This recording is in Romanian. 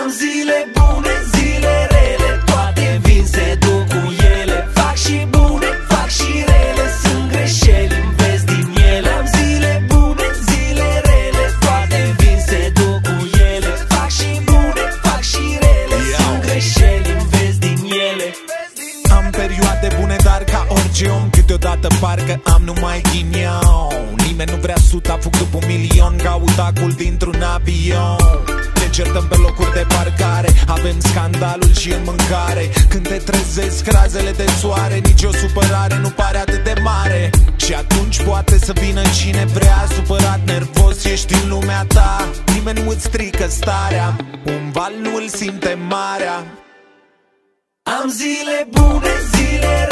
Am zile bune, zile rele, toate vin, se duc cu ele. Fac și bune, fac și rele, sunt greșeli, înveți din ele. Am zile bune, zile rele, toate vin, se duc cu ele. Fac și bune, fac și rele, sunt greșeli, înveți din ele. Am perioade bune, dar ca orice om câteodată parcă am numai ghinion. Nimeni nu vrea suta, fug după 1.000.000, caut acul dintr-un avion. Ne certăm pe locuri de parcare, avem scandalul și în mâncare. Când te trezesc razele de soare, nici o supărare nu pare atât de mare. Și atunci poate să vină cine vrea, supărat, nervos, ești în lumea ta. Nimeni nu îți strică starea, un val nu îl simte marea. Am zile bune, zile